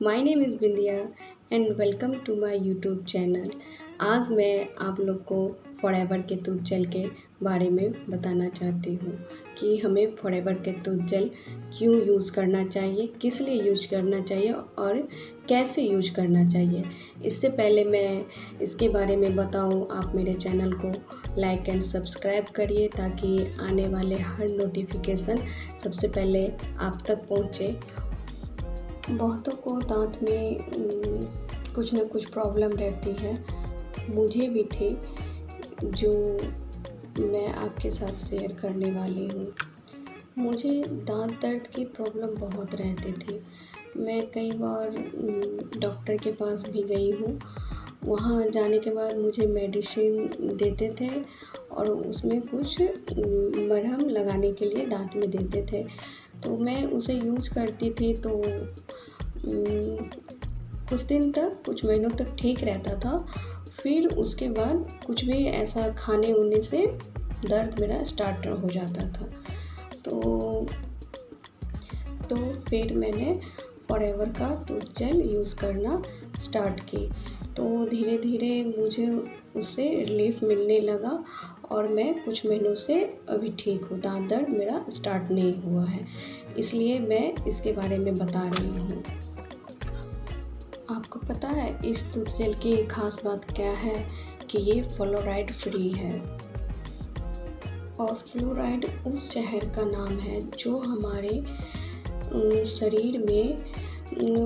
My name is Bindiya and welcome to my YouTube channel. आज मैं आप लोग को फॉरएवर के तूत जल के बारे में बताना चाहती हूँ कि हमें फॉरएवर के तूत जल क्यों यूज़ करना चाहिए, किस लिए यूज करना चाहिए और कैसे यूज करना चाहिए। इससे पहले मैं इसके बारे में बताऊँ, आप मेरे चैनल को लाइक एंड सब्सक्राइब करिए ताकि आने वाले हर नोटिफिकेशन सबसे पहले आप तक पहुँचे। बहुतों को दांत में कुछ ना कुछ प्रॉब्लम रहती है, मुझे भी थी, जो मैं आपके साथ शेयर करने वाली हूँ। मुझे दांत दर्द की प्रॉब्लम बहुत रहती थी। मैं कई बार डॉक्टर के पास भी गई हूँ। वहाँ जाने के बाद मुझे मेडिसिन देते थे और उसमें कुछ मरहम लगाने के लिए दांत में देते थे, तो मैं उसे यूज़ करती थी। तो कुछ दिन तक, कुछ महीनों तक ठीक रहता था। फिर उसके बाद कुछ भी ऐसा खाने उने से दर्द मेरा स्टार्ट हो जाता था। तो फिर मैंने फॉरएवर का तूत जल यूज़ करना स्टार्ट की। तो धीरे धीरे मुझे उससे रिलीफ मिलने लगा और मैं कुछ महीनों से अभी ठीक हूँ। दांत दर्द मेरा स्टार्ट नहीं हुआ है, इसलिए मैं इसके बारे में बता रही हूँ। आपको पता है इस तूत जल की खास बात क्या है कि ये फ्लोराइड फ्री है। और फ्लोराइड उस शहर का नाम है जो हमारे शरीर में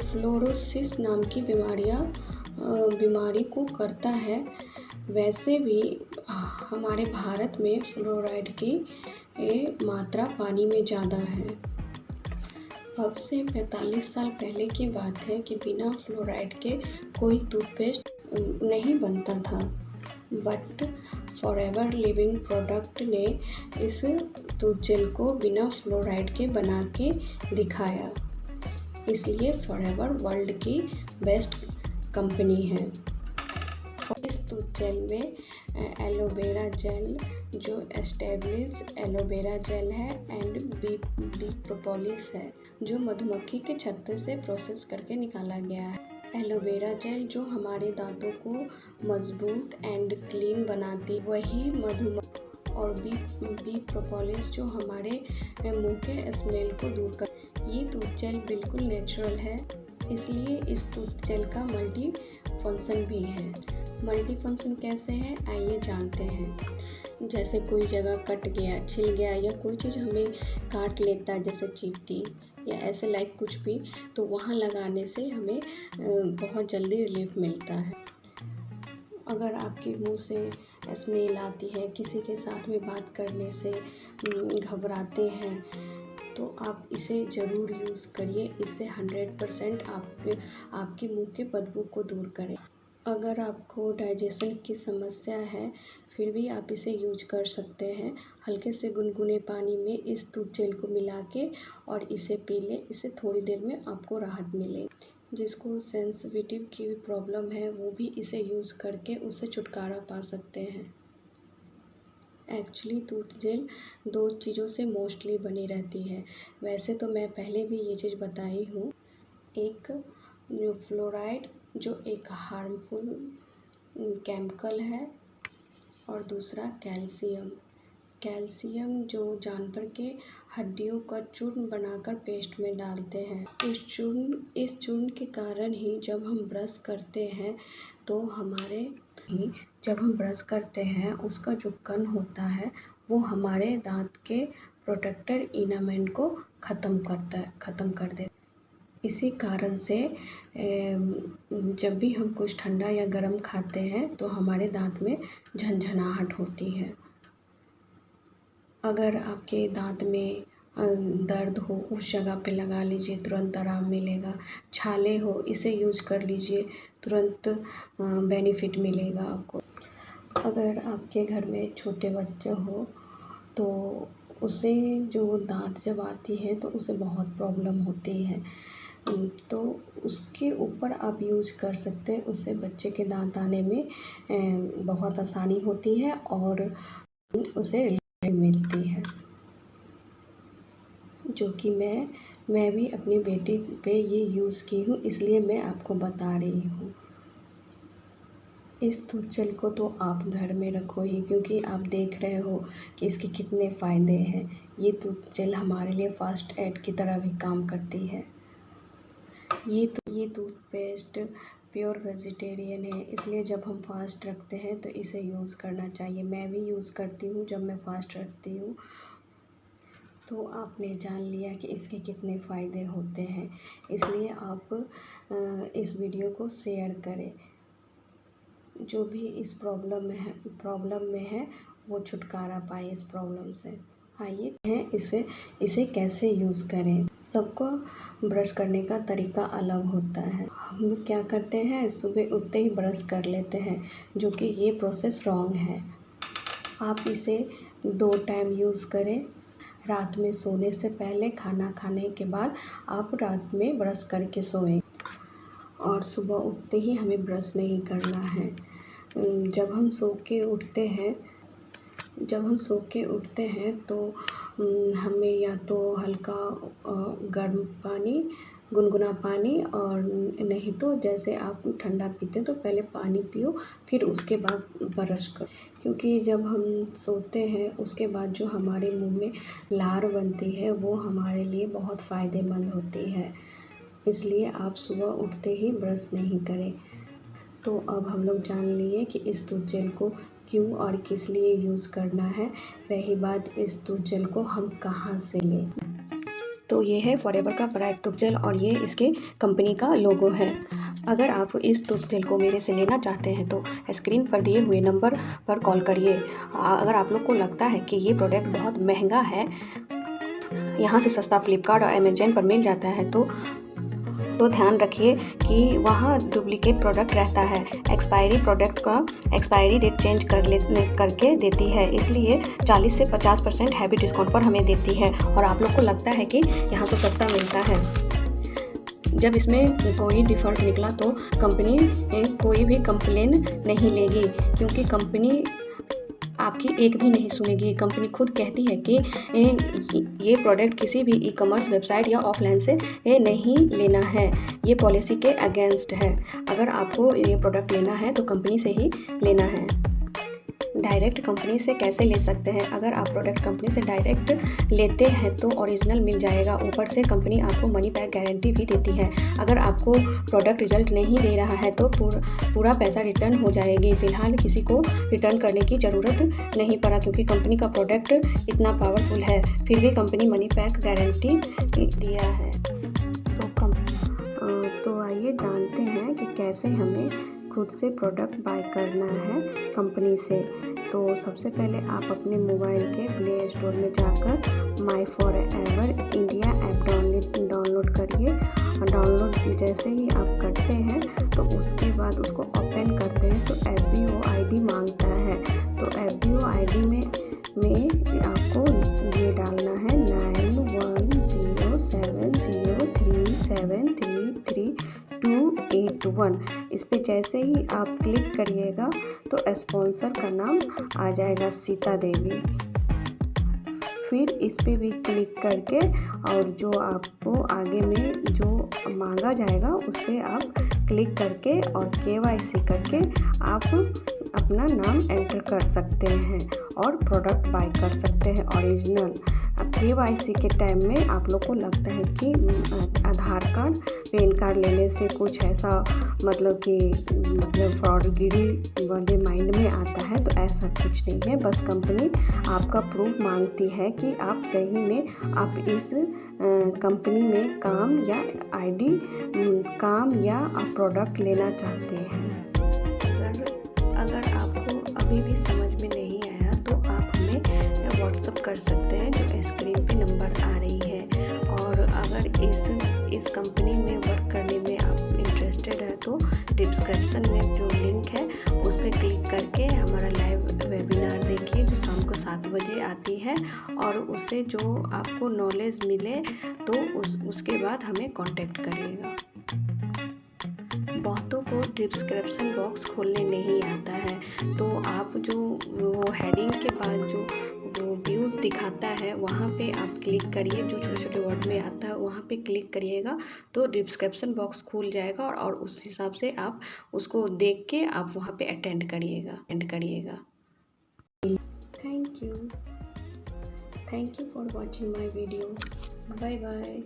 फ्लोरोसिस नाम की बीमारी को करता है। वैसे भी हमारे भारत में फ्लोराइड की मात्रा पानी में ज़्यादा है। अब से 45 साल पहले की बात है कि बिना फ्लोराइड के कोई टूथपेस्ट नहीं बनता था, बट फॉरएवर लिविंग प्रोडक्ट ने इस तूत जल को बिना फ्लोराइड के बना के दिखाया। इसलिए फॉरएवर वर्ल्ड की बेस्ट कंपनी है। इस तूत जल में एलोवेरा जेल, जो एस्टेब्लिश एलोवेरा जेल है, एंड बी प्रोपोलिस है, जो मधुमक्खी के छत्ते से प्रोसेस करके निकाला गया है। एलोवेरा जेल जो हमारे दांतों को मजबूत एंड क्लीन बनाती, वही मधुमक्खी, और बी प्रोपोलिस जो हमारे मुंह के स्मेल को दूर कर। ये तूत जल बिल्कुल नेचुरल है, इसलिए इस तूत जल का मल्टी फंक्शन भी है। मल्टी फंक्शन कैसे है, आइए जानते हैं। जैसे कोई जगह कट गया, छिल गया, या कोई चीज़ हमें काट लेता है, जैसे चींटी या ऐसे लाइक कुछ भी, तो वहाँ लगाने से हमें बहुत जल्दी रिलीफ मिलता है। अगर आपके मुंह से स्मेल आती है, किसी के साथ में बात करने से घबराते हैं, तो आप इसे ज़रूर यूज़ करिए। इससे 100% आपके मुंह के बदबू को दूर करें। अगर आपको डाइजेशन की समस्या है, फिर भी आप इसे यूज कर सकते हैं। हल्के से गुनगुने पानी में इस तूत जेल को मिला के और इसे पी लें। इससे थोड़ी देर में आपको राहत मिलेगी। जिसको सेंसिटिविटी की भी प्रॉब्लम है, वो भी इसे यूज़ करके उससे छुटकारा पा सकते हैं। एक्चुअली तूत जेल 2 चीज़ों से मोस्टली बनी रहती है। वैसे तो मैं पहले भी ये चीज़ बताई हूँ। एक जो फ्लोराइड, जो एक हार्मफुल केमिकल है, और दूसरा कैल्शियम जो जानवर के हड्डियों का चूर्ण बनाकर पेस्ट में डालते हैं। इस चूर्ण के कारण ही जब हम ब्रश करते हैं, तो जब हम ब्रश करते हैं, उसका जो कण होता है वो हमारे दांत के प्रोटेक्टर इनामेंट को ख़त्म कर देता है। इसी कारण से जब भी हम कुछ ठंडा या गर्म खाते हैं, तो हमारे दांत में झनझनाहट होती है। अगर आपके दांत में दर्द हो, उस जगह पे लगा लीजिए, तुरंत आराम मिलेगा। छाले हो, इसे यूज कर लीजिए, तुरंत बेनिफिट मिलेगा आपको। अगर आपके घर में छोटे बच्चे हो, तो उसे जो दांत जब आती है तो उसे बहुत प्रॉब्लम होती है, तो उसके ऊपर आप यूज कर सकते हैं। उससे बच्चे के दांत आने में बहुत आसानी होती है और उसे रिलीफ मिलती है, जो कि मैं मैं भी अपनी बेटी पे ये यूज़ की हूँ, इसलिए मैं आपको बता रही हूँ। इस दूध जेल को तो आप घर में रखो ही, क्योंकि आप देख रहे हो कि इसके कितने फ़ायदे हैं। ये दूध जेल हमारे लिए फ़ास्ट एड की तरह भी काम करती है। ये टूथपेस्ट प्योर वेजिटेरियन है, इसलिए जब हम फास्ट रखते हैं तो इसे यूज़ करना चाहिए। मैं भी यूज़ करती हूँ जब मैं फास्ट रखती हूँ। तो आपने जान लिया कि इसके कितने फ़ायदे होते हैं, इसलिए आप इस वीडियो को शेयर करें। जो भी इस प्रॉब्लम में है वो छुटकारा पाए इस प्रॉब्लम से। आइए हैं इसे कैसे यूज़ करें। सबको ब्रश करने का तरीका अलग होता है। हम लोग क्या करते हैं, सुबह उठते ही ब्रश कर लेते हैं, जो कि ये प्रोसेस रॉन्ग है। आप इसे 2 टाइम यूज़ करें। रात में सोने से पहले, खाना खाने के बाद आप रात में ब्रश करके सोएं और सुबह उठते ही हमें ब्रश नहीं करना है। जब हम सो के उठते हैं तो हमें या तो हल्का गर्म पानी, गुनगुना पानी, और नहीं तो जैसे आप ठंडा पीते हैं तो पहले पानी पियो, फिर उसके बाद ब्रश करो। क्योंकि जब हम सोते हैं उसके बाद जो हमारे मुंह में लार बनती है वो हमारे लिए बहुत फ़ायदेमंद होती है, इसलिए आप सुबह उठते ही ब्रश नहीं करें। तो अब हम लोग जान लिए कि इस दूध जेल को क्यों और किस लिए यूज़ करना है। रही बात इस दूध जेल को हम कहाँ से लें, तो ये है फॉरएवर का ब्राइट दूध जेल और ये इसके कंपनी का लोगो है। अगर आप इस दूध जेल को मेरे से लेना चाहते हैं तो स्क्रीन पर दिए हुए नंबर पर कॉल करिए। अगर आप लोग को लगता है कि ये प्रोडक्ट बहुत महंगा है, यहाँ से सस्ता फ्लिपकार्ट और अमेज़न पर मिल जाता है, तो ध्यान रखिए कि वहाँ डुप्लीकेट प्रोडक्ट रहता है। एक्सपायरी प्रोडक्ट का एक्सपायरी डेट चेंज करके देती है, इसलिए 40 से 50% हैवी डिस्काउंट पर हमें देती है। और आप लोग को लगता है कि यहाँ तो सस्ता मिलता है। जब इसमें कोई डिफ़ॉल्ट निकला तो कंपनी कोई भी कंप्लेन नहीं लेगी, क्योंकि कंपनी आपकी एक भी नहीं सुनेगी। कंपनी खुद कहती है कि ये प्रोडक्ट किसी भी ई कॉमर्स वेबसाइट या ऑफलाइन से नहीं लेना है, ये पॉलिसी के अगेंस्ट है। अगर आपको ये प्रोडक्ट लेना है तो कंपनी से ही लेना है। डायरेक्ट कंपनी से कैसे ले सकते हैं? अगर आप प्रोडक्ट कंपनी से डायरेक्ट लेते हैं तो ओरिजिनल मिल जाएगा, ऊपर से कंपनी आपको मनी बैक गारंटी भी देती है। अगर आपको प्रोडक्ट रिजल्ट नहीं दे रहा है तो पूरा पैसा रिटर्न हो जाएगी। फ़िलहाल किसी को रिटर्न करने की ज़रूरत नहीं पड़ा, क्योंकि कंपनी का प्रोडक्ट इतना पावरफुल है, फिर भी कंपनी मनी बैक गारंटी दिया है। तो आइए जानते हैं कि कैसे हमें खुद से प्रोडक्ट बाय करना है कंपनी से। तो सबसे पहले आप अपने मोबाइल के प्ले स्टोर में जाकर माई फॉरएवर इंडिया ऐप डाउनलोड करिए। डाउनलोड जैसे ही आप करते हैं तो उसके बाद उसको ओपन करते हैं तो FBO ID मांगता है। तो FBO ID में आपको ये डालना है 910703733281। इस पे जैसे ही आप क्लिक करिएगा तो स्पॉन्सर का नाम आ जाएगा, सीता देवी। फिर इस पे भी क्लिक करके और जो आपको आगे में जो मांगा जाएगा उस पर आप क्लिक करके और KYC करके आप अपना नाम एंटर कर सकते हैं और प्रोडक्ट बाय कर सकते हैं ओरिजिनल। KYC के टाइम में आप लोग को लगता है कि आधार कार्ड, पैन कार्ड लेने से कुछ ऐसा मतलब फ्रॉडगिरी वाले माइंड में आता है, तो ऐसा कुछ नहीं है। बस कंपनी आपका प्रूफ मांगती है कि आप सही में आप इस कंपनी में काम या आप प्रोडक्ट लेना चाहते हैं। अगर आपको अभी भी समझ में नहीं आया तो आप हमें व्हाट्सअप कर सकते हैं, जो स्क्रीन पे नंबर आ रही है। और अगर इस कंपनी में वर्क करने में आप इंटरेस्टेड है तो डिस्क्रिप्शन में जो लिंक है उस पर क्लिक करके हमारा लाइव वेबिनार देखिए, जो शाम को 7 बजे आती है। और उससे जो आपको नॉलेज मिले तो उसके बाद हमें कांटेक्ट करिएगा। बहुतों को डिस्क्रिप्शन बॉक्स खोलने नहीं आता है, तो आप जो वो हेडिंग के बाद जो वो व्यू न्यूज़ दिखाता है वहाँ पे आप क्लिक करिए, जो छोटे-छोटे वर्ड में आता है वहाँ पे क्लिक करिएगा तो डिस्क्रिप्शन बॉक्स खुल जाएगा और उस हिसाब से आप उसको देख के आप वहाँ पे अटेंड करिएगा। Thank you for watching my video. Bye bye.